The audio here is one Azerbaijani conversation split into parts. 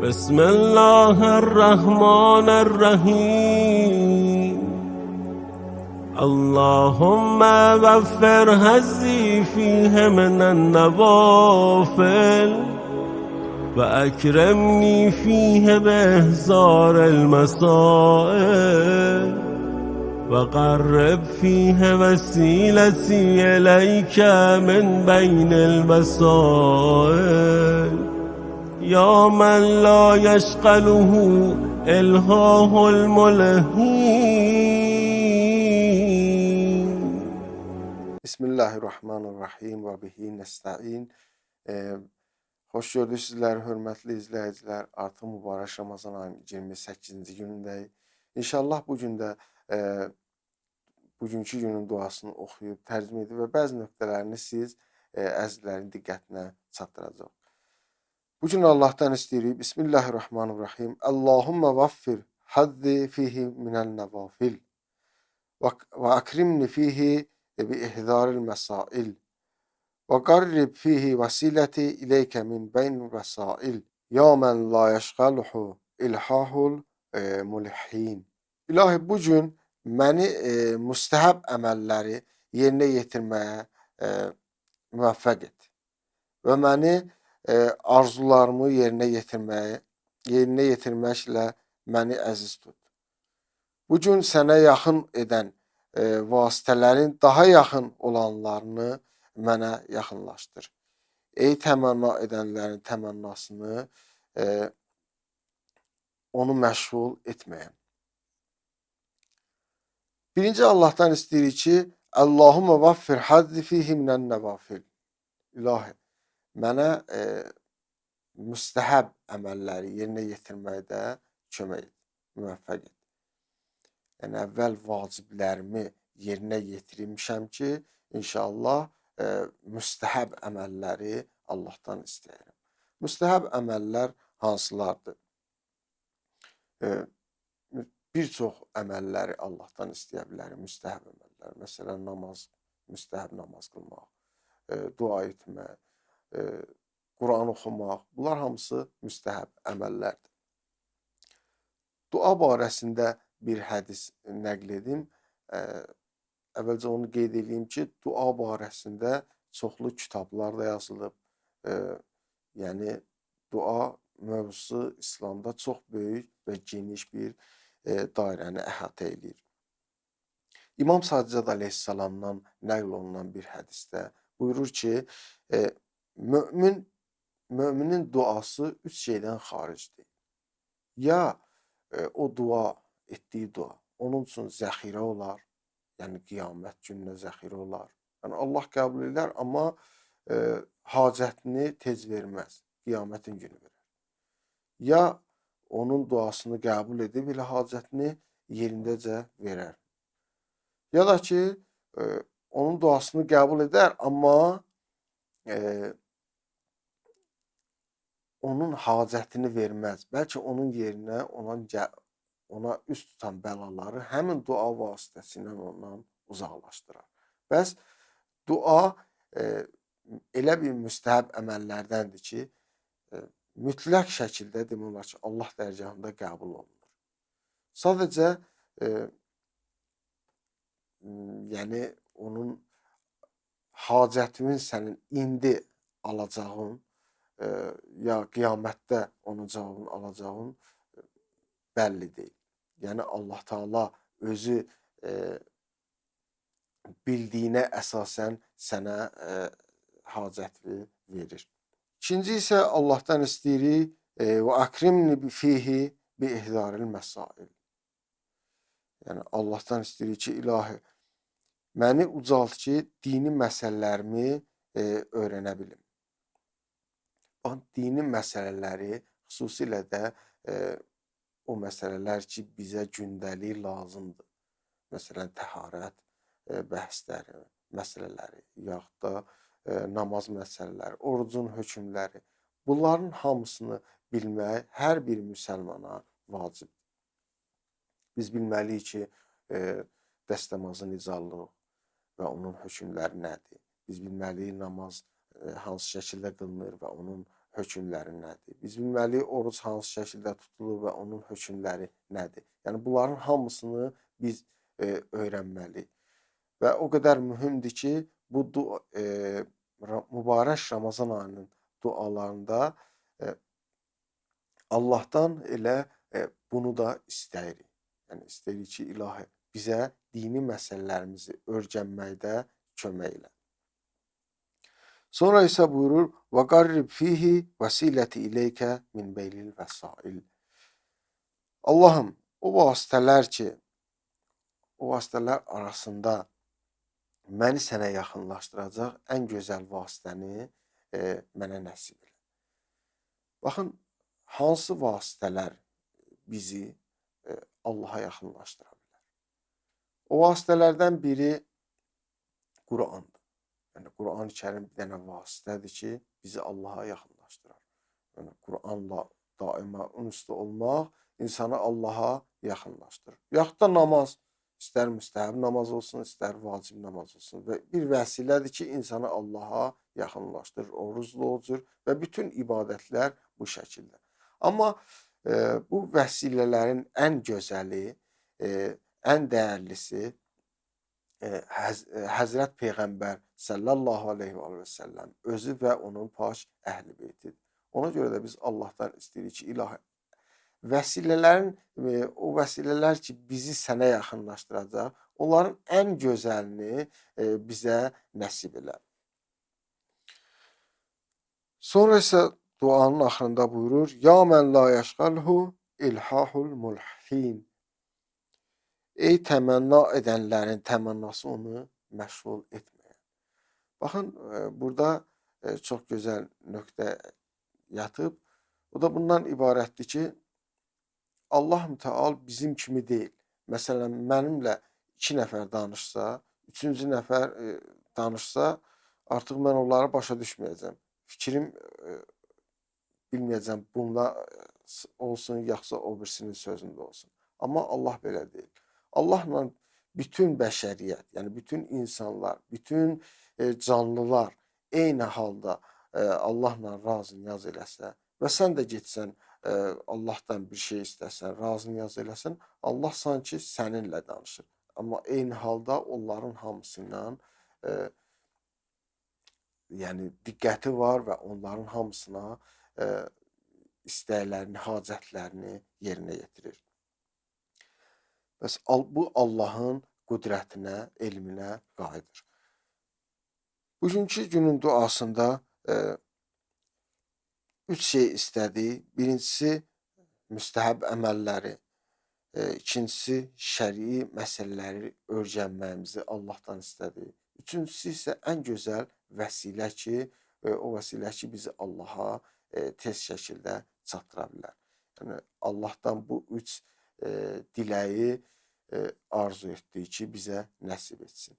بسم الله الرحمن الرحیم اللهم وفر حظي فيه من النوافل وأكرمني فيه بإحضار المسائل وقرب فيه وسيلتي إليك من بين الوسائل يا من لا يشغله إلهاه الملهين. Bismillahirrahmanirrahim və bihi nəstəin. Xoş gördük sizlər, hörmətli izləyicilər. Artıq mübarək Ramazan ayının 28-ci günündəyik. İnşallah bu gün də bugünkü günün duasını oxuyub, tərcümə edib və bəzi nöqtələrini siz əzizlərin diqqətinə çatdıracaq. Bu gün Allahdan istəyirik. Bismillahirrahmanirrahim. Allahumma vaffir haddi fihi minən nəvafil və akrimni fihi bi ihdaril mesail ve qarrib fihi vasileti ileyke min beynil vesail ya men la yeşgaluhu ilhahul mulhin. İlahi, bu gün məni müstəhəb əməlləri yerinə yetirməyə müvəffəq et və məni arzularımı yerinə yetirməklə məni əziz tut. Bu gün sənə yaxın edən vasitələrin daha yaxın olanlarını mənə yaxınlaşdır. Ey təmənna edənlərin təmənnasını onu məşğul etməyəm. Birinci Allahdan istəyirik ki, Allahumma vaffir haddi fihi minən nəvafil. İlahi, mənə müstəhəb əməlləri yerinə yetirməkdə kömək et, müvəffəq et. Yəni, əvvəl vaciblərimi yerinə yetirmişəm ki, inşallah müstəhəb əməlləri Allahdan istəyirəm. Müstəhəb əməllər hansılardır? Bir çox əməlləri Allahdan istəyə bilərik, müstəhəb əməllər. Məsələn, namaz, müstəhəb namaz qılmaq, dua etmək, Quran oxumaq, bunlar hamısı müstəhəb əməllərdir. Dua barəsində bir hədis nəql edim. Əvvəlcə onu qeyd edeyim ki, dua barəsində çoxlu kitablar da yazılıb. Yəni, dua mövzusu İslamda çox böyük və geniş bir dairəni əhatə edir. İmam Səccad əleyhissalamdan nəql olunan bir hədisdə buyurur ki, müminin duası üç şeydən xaricdir. Ya o dua, etdiyi dua onun üçün zəxirə olar, yəni qiyamət gününə zəxirə olar. Yəni Allah qəbul edər, amma hacətini tez verməz, qiyamətin günü verər. Ya onun duasını qəbul edib elə hacətini yerindəcə verər. Ya da ki, onun duasını qəbul edər, amma onun hacətini verməz. Bəlkə onun yerinə ona üst tutan bəlaları həmin dua vasitəsilə ondan uzaqlaşdırar. Bəs dua elə bir müstəhəb əməllərdəndir ki, mütləq şəkildə demək olar ki, Allah dərgahında qəbul olunur. Sadəcə yəni onun hacətinin sənin indi alacağın ya qiyamətdə onun cavabını alacağın bəlli deyil. Yəni Allah Taala özü bildiyinə əsasən sənə hacətini verir. İkinci isə Allahdan istəyirik və akrimni fihi bi ihdaril məsail. Yəni Allahdan istəyirik ki, ilahi, məni ucalt ki, dini məsələlərimi öyrənə bilim. Dini məsələləri, xüsusilə də o məsələlər ki, bizə gündəlik lazımdır. Məsələn, təharət bəhsləri, məsələləri, yaxud da namaz məsələləri, orucun hökmləri. Bunların hamısını bilmək hər bir müsəlmana vacibdir. Biz bilməliyik ki, dəstəmazın icallığı və onun hökmləri nədir? Biz bilməliyik namaz hansı şəkildə qılınır və onun hökmləri nədir? Biz bilməliyik oruc hansı şəkildə tutulur və onun hökmləri nədir? Yəni bunların hamısını biz öyrənməliyik. Və o qədər mühümdür ki, bu mübarək Ramazan ayının dualarında Allahdan elə bunu da istəyirik. Yəni istəyirik ki, ilahi bizə dini məsələlərimizi öyrənməkdə kömək elə. Sonra isə buyurur: "Və qarrib fihi vəsiləti ileykə min beynil vəsail." Allahım, o vasitələr arasında məni sənə yaxınlaşdıracaq ən gözəl vasitəni mənə nəsib elə. Baxın, hansı vasitələr bizi Allaha yaxınlaşdıra bilər? O vasitələrdən biri Qurandır. Yəni Quran-ı Kərim bir dənə vasitədir ki, bizi Allaha yaxınlaşdırar. Yəni Quranla daima ünsiz olmaq insanı Allaha yaxınlaşdırır. Yaxud da namaz, istər müstəhəb namaz olsun, istər vacib namaz olsun və bir vəsilədir ki, insanı Allaha yaxınlaşdırır, oruclu olcur və bütün ibadətlər bu şəkildə. Amma bu vəsilələrin ən gözəli, ən dəyərlisi Həzrət Peyğəmbər sallallahu aleyhi və səlləm özü və onun pak əhl-i beytidir. Ona görə də biz Allahdan istəyirik ki, ilahi o vəsilələr ki, bizi sənə yaxınlaşdıracaq, onların ən gözəlini bizə nəsib elə. Sonra isə duanın axırında buyurur: "Ya mən la yəşqəlhu ilhahul mulhin." Ey təmənna edənlərin təmənnası onu məşğul etməyən. Baxın, burada çox gözəl nöqtə yatıb. O da bundan ibarətdir ki, Allah Mütəal bizim kimi deyil. Məsələn, mənimlə 2 nəfər danışsa, 3-cü nəfər danışsa, artıq mən onları başa düşməyəcəm. Fikrim bilməyəcəm, bunda olsun, yaxsa o birisinin sözündə olsun. Amma Allah belə deyil. Allahla bütün bəşəriyyət, yəni bütün insanlar, bütün canlılar eyni halda Allahla razı niyaz eləsə və sən də getsən Allahdan bir şey istəsən, razı niyaz eləsən, Allah sanki səninlə danışır. Amma eyni halda onların hamısından yəni diqqəti var və onların hamısına istəklərini, hacətlərini yerinə yetirir. Bəs bu Allahın qüdrətinə, elminə qayıdır. Bugünkü günün duasında 3 şey istədi. Birincisi müstəhəb əməlləri, ikincisi şərii məsələləri öyrənməyimizi Allahdan istədi. Üçüncüsü isə ən gözəl vəsilə ki, o vəsilə ki, bizi Allaha tez şəkildə çatdıra bilər. Yəni Allahdan bu 3 diləyi arzu etdik ki, bizə nəsib etsin.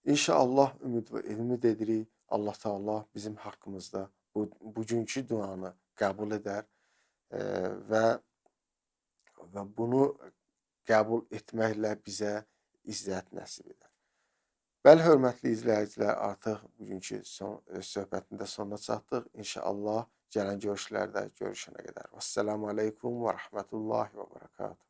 İnşallah ümid edirik, Allah Teala bizim haqqımızda bugünkü duanı qəbul edər və bunu qəbul etməklə bizə izzət nəsib edər. Bəli, hörmətli izləyicilər, artıq bugünkü söhbətin də sonuna çatdıq. İnşallah gələn görüşlərdə görüşənə qədər. Vəssalamu aleykum və rəhmətullahi və bərəkatuhu.